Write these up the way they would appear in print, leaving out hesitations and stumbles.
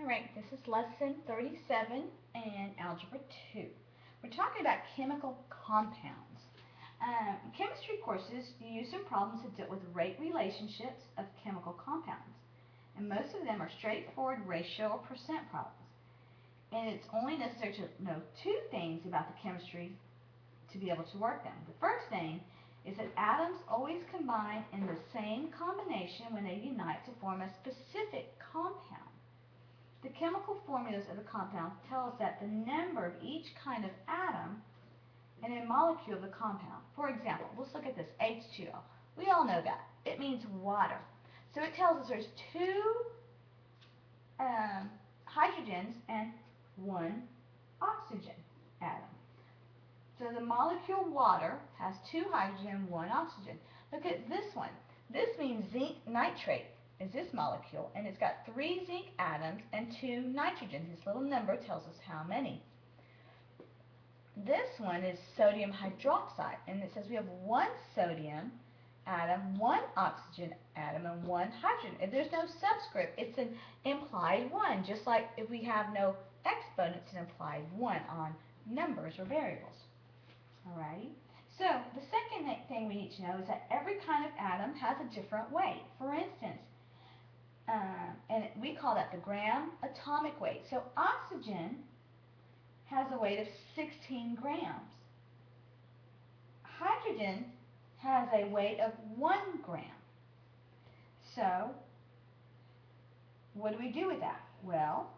Alright, this is lesson 37 in Algebra 2. We're talking about chemical compounds. Chemistry courses use some problems that deal with rate relationships of chemical compounds. And most of them are straightforward ratio or percent problems. And it's only necessary to know two things about the chemistry to be able to work them. The first thing is that atoms always combine in the same combination when they unite to form a specific compound. The chemical formulas of the compound tell us that the number of each kind of atom and a molecule of the compound. For example, let's look at this H2O. We all know that. It means water. So it tells us there's two hydrogens and one oxygen atom. So the molecule water has two hydrogen and one oxygen. Look at this one. This means zinc nitrate is this molecule, and it's got 3 zinc atoms and 2 nitrogen. This little number tells us how many. This one is sodium hydroxide, and it says we have 1 sodium atom, 1 oxygen atom, and 1 hydrogen. If there's no subscript, it's an implied 1, just like if we have no exponent, it's an implied 1 on numbers or variables. Alrighty? So the second thing we need to know is that every kind of atom has a different weight. For instance, and we call that the gram atomic weight. So oxygen has a weight of 16 grams. Hydrogen has a weight of 1 gram. So what do we do with that? Well,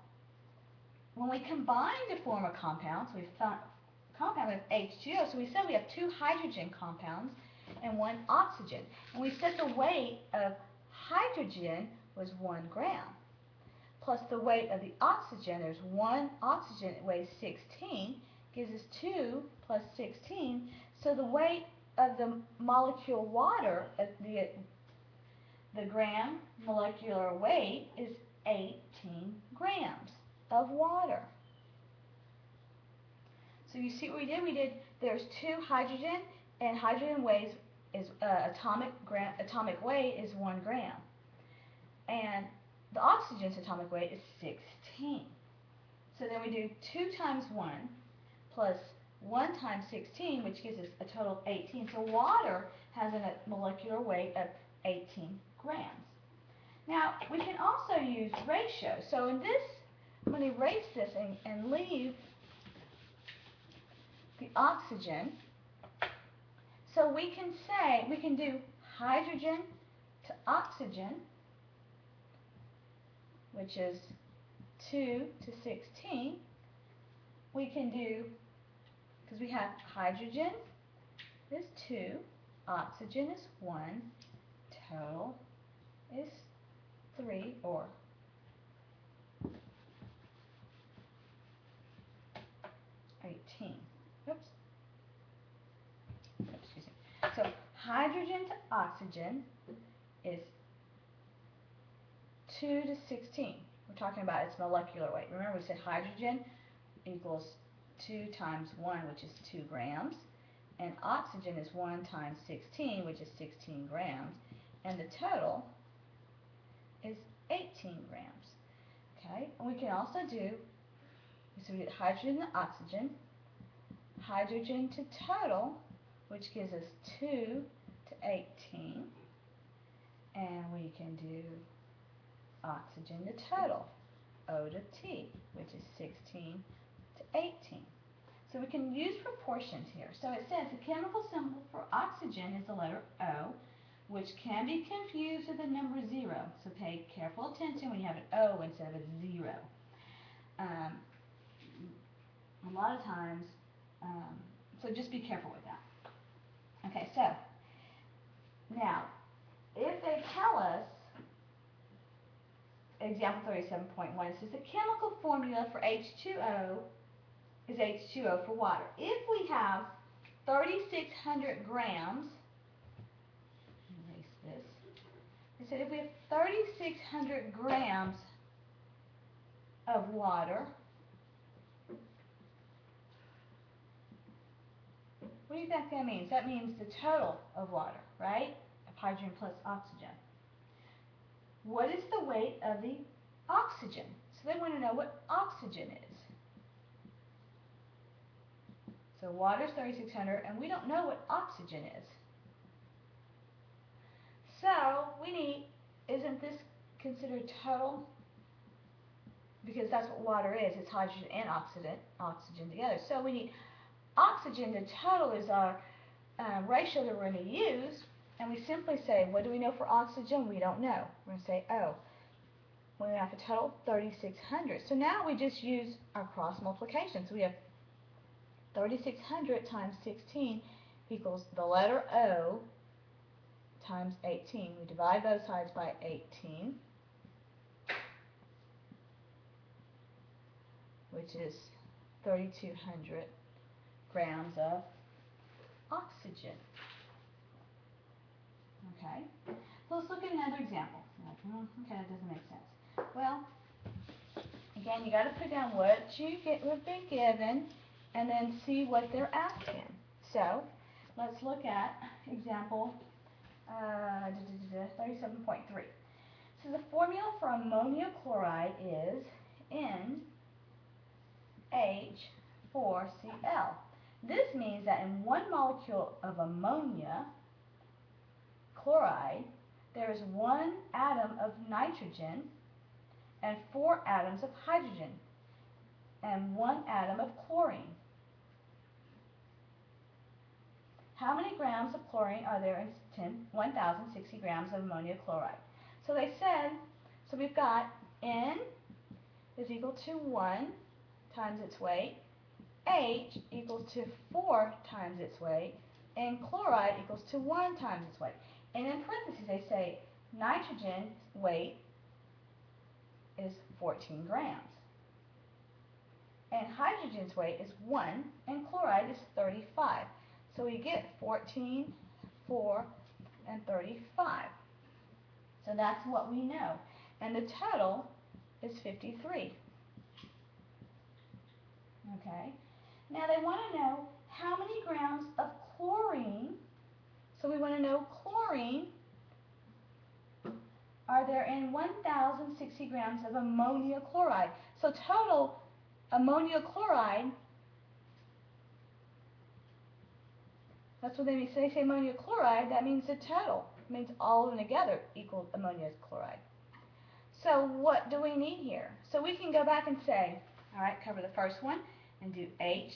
when we combine to form a compound, so we found compound with H2O, so we said we have 2 hydrogen compounds and 1 oxygen. And we said the weight of hydrogen was 1 gram. Plus the weight of the oxygen, there's 1 oxygen, it weighs 16, gives us 2 plus 16. So the weight of the molecule water, the gram molecular weight is 18 grams of water. So you see what we did? There's 2 hydrogen, and hydrogen weighs atomic weight is 1 gram. And the oxygen's atomic weight is 16. So then we do 2 times 1 plus 1 times 16, which gives us a total of 18. So water has a molecular weight of 18 grams. Now, we can also use ratio. So in this, I'm going to erase this and leave the oxygen. So we can do hydrogen to oxygen, which is 2 to 16. We can do, because we have hydrogen is 2, oxygen is 1, total is 3, or oops, excuse me. So hydrogen to oxygen is 2 to 16. We're talking about its molecular weight. Remember, we said hydrogen equals 2 times 1, which is 2 grams, and oxygen is 1 times 16, which is 16 grams, and the total is 18 grams. Okay, and we can also do, so we get hydrogen to oxygen, hydrogen to total, which gives us 2 to 18, and we can do oxygen to total, O to T, which is 16 to 18. So we can use proportions here. So it says the chemical symbol for oxygen is the letter O, which can be confused with the number 0. So pay careful attention when you have an O instead of a 0. A lot of times, so just be careful with that. Okay, so now, if they tell us, example 37.1, it says the chemical formula for H2O is H2O for water. If we have 3,600 grams, erase this, it said if we have 3,600 grams of water, what do you think that means? That means the total of water, right? Of hydrogen plus oxygen. What is the weight of the oxygen? So then when want to know what oxygen is. So water is 3,600, and we don't know what oxygen is. So we need, isn't this considered total? Because that's what water is. It's hydrogen and oxygen together. So we need oxygen to total is our ratio that we're going to use. And we simply say, what do we know for oxygen? We don't know. We're going to say, oh, we have a total 3,600. So now we just use our cross multiplication. So we have 3,600 times 16 equals the letter O times 18. We divide both sides by 18, which is 3,200 grams of oxygen. Okay, so let's look at another example. Okay, that doesn't make sense. Well, again, you got to put down what you've been given and then see what they're asking. So let's look at example 37.3. So the formula for ammonia chloride is NH4Cl. This means that in one molecule of ammonia chloride, there is one atom of nitrogen and 4 atoms of hydrogen and 1 atom of chlorine. How many grams of chlorine are there in 1,060 grams of ammonia chloride? So they said, so we've got N is equal to 1 times its weight, H equals to 4 times its weight, and chloride equals to 1 times its weight. And in parentheses they say nitrogen's weight is 14 grams. And hydrogen's weight is 1, and chloride is 35. So we get 14, 4, and 35. So that's what we know. And the total is 53. Okay. Now they want to know how many grams of chlorine. So we want to know chlorine are there in 1,060 grams of ammonia chloride. So total ammonia chloride, that's what they mean. So they say ammonia chloride, that means the total. It means all of them together equal ammonia chloride. So what do we need here? So we can go back and say, all right, cover the first one and do H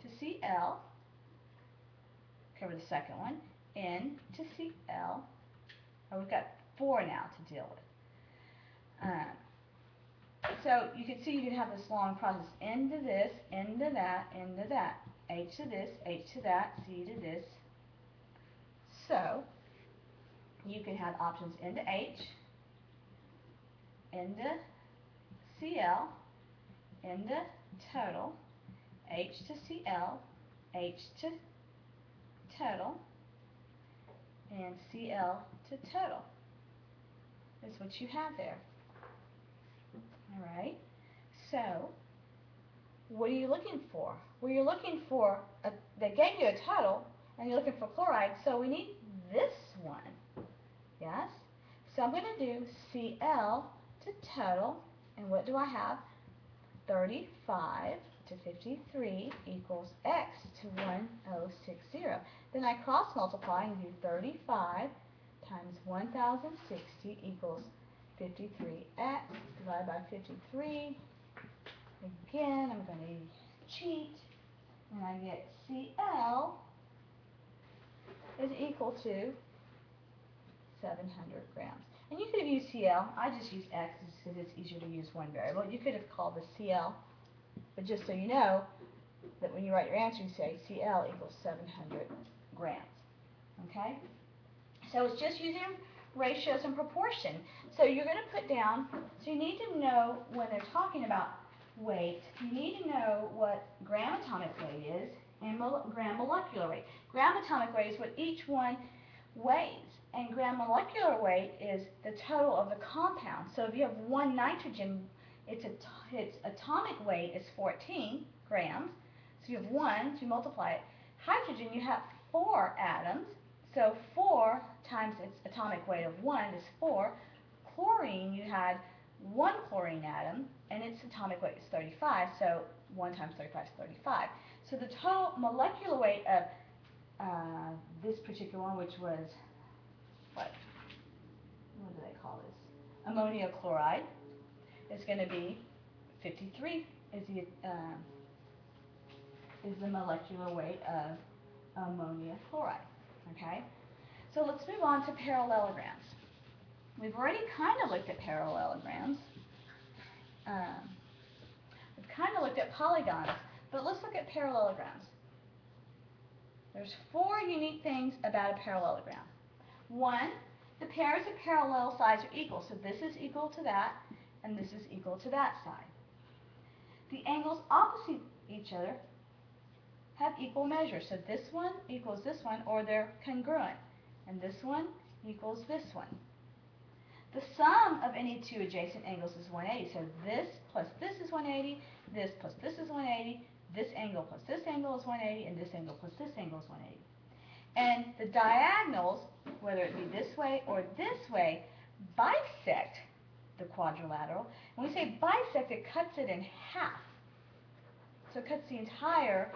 to Cl. Cover the second one, N to Cl. Oh, we've got 4 now to deal with. So you can see you can have this long process. N to this, N to that, N to that. H to this, H to that, C to this. So you can have options N to H, N to Cl, N to total, H to Cl, H to total, and Cl to total. That's what you have there. Alright, so what are you looking for? Well, you're looking for, they gave you a total, and you're looking for chloride, so we need this one. Yes? So I'm going to do Cl to total, and what do I have? 35 to 53 equals X to 1060. Then I cross multiply and do 35 times 1060 equals 53x divided by 53. Again, I'm going to cheat, and I get Cl is equal to 700 grams. And you could have used Cl. I just use X because it's easier to use one variable. You could have called this Cl, but just so you know that when you write your answer, you say Cl equals 700 grams. Okay? So it's just using ratios and proportion. So you're going to put down, so you need to know when they're talking about weight, you need to know what gram atomic weight is and gram molecular weight. Gram atomic weight is what each one weighs, and gram molecular weight is the total of the compound. So if you have 1 nitrogen, its atomic weight is 14 grams. So you have 1, so you multiply it. Hydrogen, you have 4 atoms. So 4 times its atomic weight of 1 is 4. Chlorine, you had 1 chlorine atom. and its atomic weight is 35, so 1 times 35 is 35. So the total molecular weight of this particular one, which was, what do they call this? Ammonium chloride, is going to be 53 is the molecular weight of ammonium chloride. Okay? So let's move on to parallelograms. We've already kind of looked at parallelograms. We've kind of looked at polygons, but let's look at parallelograms. There's 4 unique things about a parallelogram. 1, the pairs of parallel sides are equal, so this is equal to that, and this is equal to that side. The angles opposite each other have equal measures, so this one equals this one, or they're congruent, and this one equals this one. The sum of any 2 adjacent angles is 180, so this plus this is 180, this plus this is 180, this angle plus this angle is 180, and this angle plus this angle is 180. And the diagonals, whether it be this way or this way, bisect the quadrilateral. When we say bisect, it cuts it in half. So it cuts the entire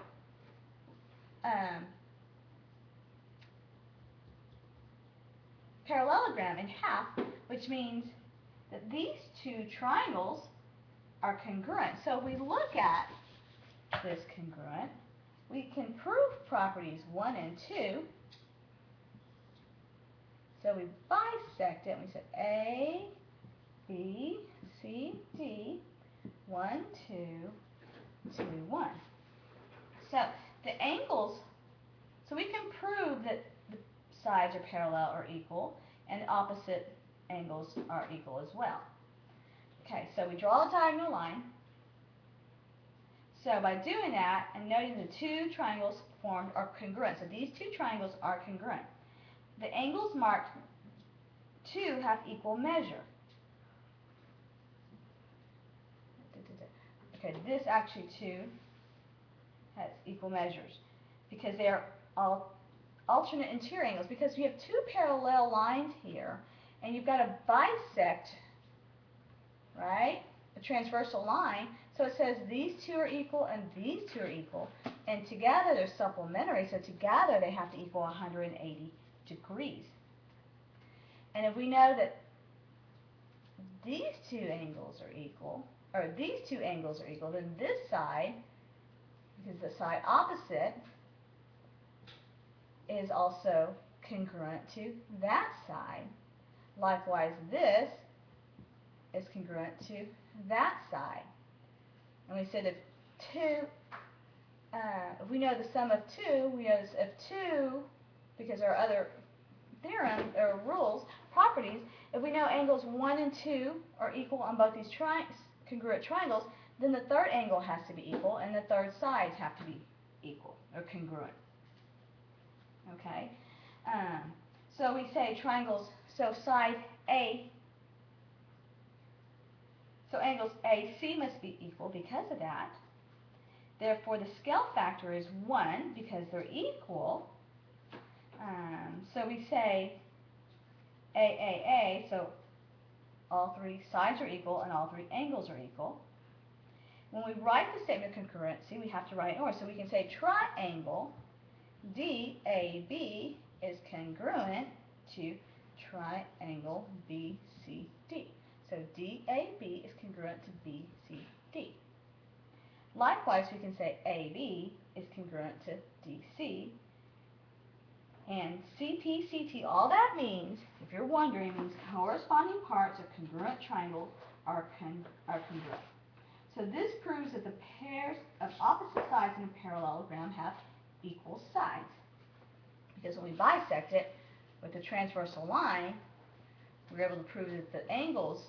parallelogram in half, which means that these 2 triangles are congruent. So if we look at this congruent, we can prove properties 1 and 2. So we bisect it, and we said A, B, C, D, 1, 2, 2, 1. So the angles, so we can prove that the sides are parallel or equal, and opposite angles are equal as well. Okay, so we draw a diagonal line. So by doing that and noting the 2 triangles formed are congruent, so these 2 triangles are congruent. The angles marked 2 have equal measure. Okay, this actually 2 has equal measures because they are all alternate interior angles, because you have 2 parallel lines here and you've got to bisect, right, a transversal line. So it says these 2 are equal and these 2 are equal, and together they're supplementary, so together they have to equal 180 degrees. And if we know that these 2 angles are equal, or these 2 angles are equal, then this side, because the side opposite, is also congruent to that side. Likewise, this is congruent to that side. And we said if we know the sum of 2, we know if 2, because our other theorem or rules, properties, if we know angles 1 and 2 are equal on both these congruent triangles, then the third angle has to be equal and the third sides have to be equal or congruent. Okay? So we say triangles, so side A, so angles AC must be equal because of that. Therefore, the scale factor is 1 because they're equal. So we say AAA, so all 3 sides are equal and all 3 angles are equal. When we write the statement of concurrency, we have to write it in order. So we can say triangle DAB is congruent to triangle BCD. So DAB is congruent to BCD. Likewise, we can say AB is congruent to DC. And CPCT, all that means, if you're wondering, means corresponding parts of congruent triangles are congruent. So this proves that the pairs of opposite sides in a parallelogram have equal sides. Because when we bisect it with a transversal line, we're able to prove that the angles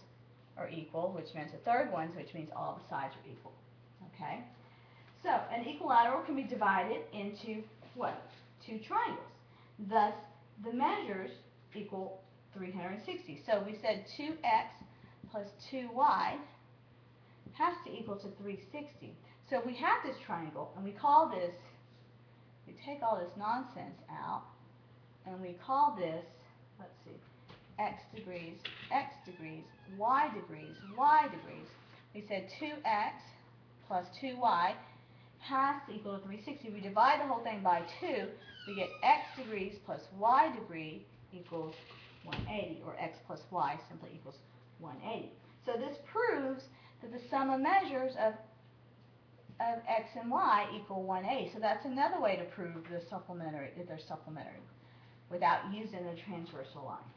are equal, which means the third ones, which means all the sides are equal. Okay? So an equilateral can be divided into what? 2 triangles. Thus, the measures equal 360. So we said 2x plus 2y has to equal to 360. So if we have this triangle and we call this, we take all this nonsense out and we call this, let's see, x degrees, y degrees, y degrees. we said 2x plus 2y has to equal to 360. We divide the whole thing by 2, we get x degrees plus y degree equals 180, or x plus y simply equals 180. So this proves that the sum of measures of x and y equal 180. So that's another way to prove the supplementary, if they're supplementary, without using the transversal line.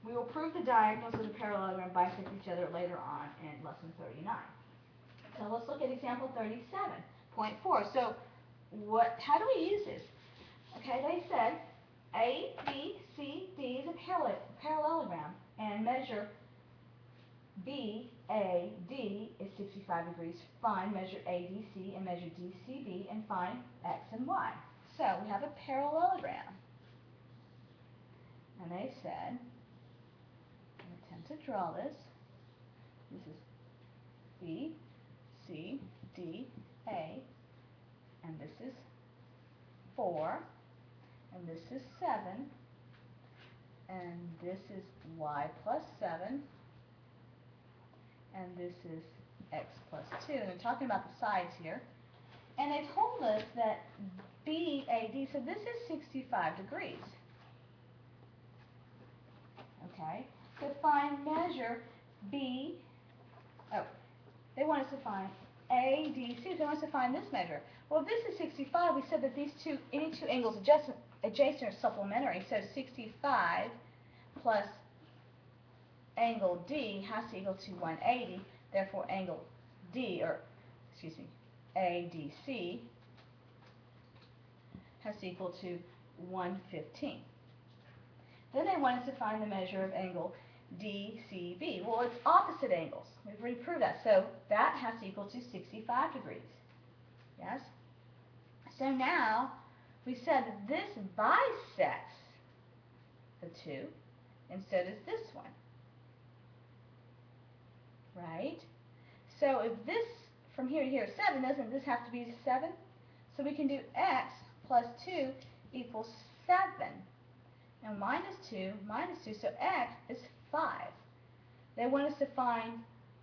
We will prove the diagonals of the parallelogram bisect each other later on in lesson 39. So let's look at example 37.4. So how do we use this? Okay, they said A, B, C, D is a parallelogram, and measure B, A, D is 65 degrees. Find measure ADC and measure DCB and find X and Y. So we have a parallelogram. And they said, I'm attempt to draw this. This is B, C, D, A, and this is 4, and this is 7, and this is Y plus 7, and this is X plus 2. And they're talking about the sides here. And they told us that BAD, so this is 65 degrees. Okay, to find measure B, they want us to find ADC, so they want us to find this measure. Well, if this is 65, we said that any two angles adjacent are supplementary, so 65 plus angle D has to equal to 180, therefore angle ADC has to equal to 115. Then they want us to find the measure of angle DCB. Well, it's opposite angles. We've already proved that. So that has to equal to 65 degrees. Yes? So now we said that this bisects the two, and so does this one. Right? So if this from here to here is 7, doesn't this have to be 7? So we can do x plus 2 equals 7. Now minus 2, so x is 5. They want us to find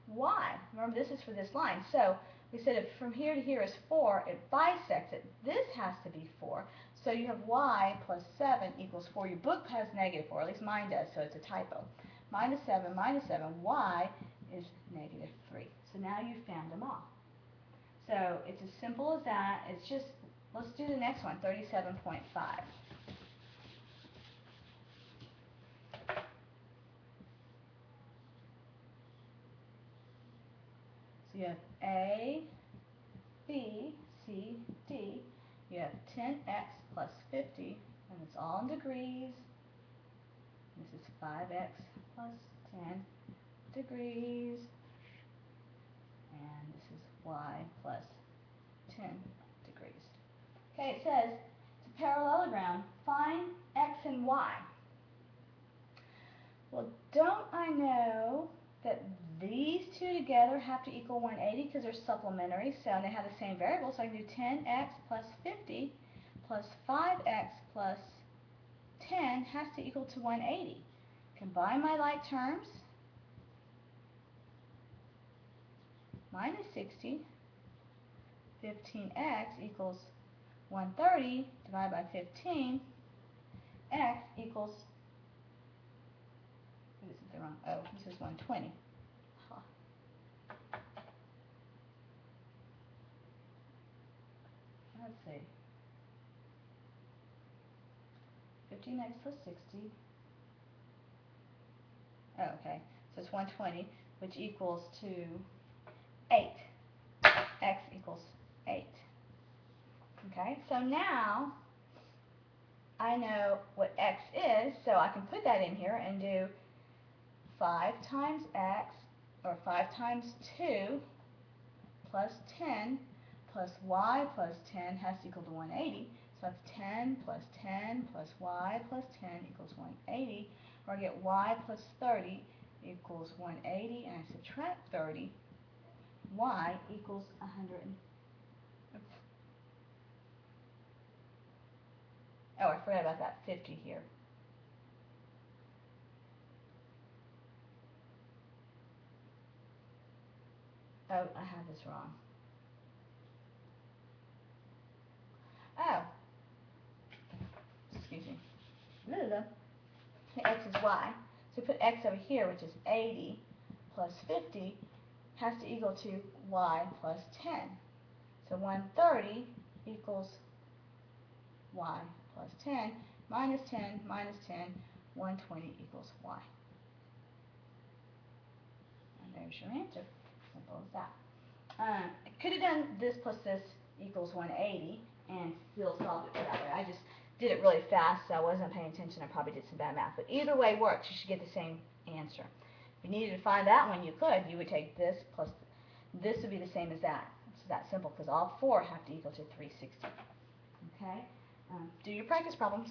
y. Remember, this is for this line. So we said if from here to here is 4, it bisects it. This has to be 4. So you have y plus 7 equals 4. Your book has negative 4, at least mine does, so it's a typo. Minus 7, y is negative 3. So now you've found them all. So it's as simple as that. It's just, let's do the next one, 37.5. So you have A, B, C, D. You have 10x plus 50, and it's all in degrees. This is 5x plus 10 degrees, and this is y plus 10 degrees. Okay, it says it's a parallelogram. Find x and y. Well, don't I know that these two together have to equal 180 because they're supplementary, so they have the same variable, so I can do 10x plus 50 plus 5x plus 10 has to equal to 180. Combine my like terms. Minus 60, 15x equals 130 divided by 15, x equals, this is the wrong, oh, this is 120. Huh. Let's see. 15x plus 60. Oh, okay. So it's 120, which equals to 8. X equals 8. Okay, so now I know what x is, so I can put that in here and do 5 times x, or 5 times 2 plus 10 plus y plus 10 has to equal to 180. So that's 10 plus 10 plus y plus 10 equals 180. Or I get y plus 30 equals 180, and I subtract 30. Y equals 100. Oops. Oh, I forgot about that 50 here. Oh, I have this wrong. Oh, excuse me. X is y. So we put x over here, which is 80 plus 50 has to equal to y plus 10. So 130 equals y plus 10 minus 10 minus 10, 120 equals y. And there's your answer. Simple as that. I could have done this plus this equals 180 and still solved it that way. I just did it really fast, so I wasn't paying attention. I probably did some bad math. But either way works. You should get the same answer. If you needed to find that one, you could. You would take this plus this would be the same as that. It's that simple because all four have to equal to 360. Okay? Do your practice problems.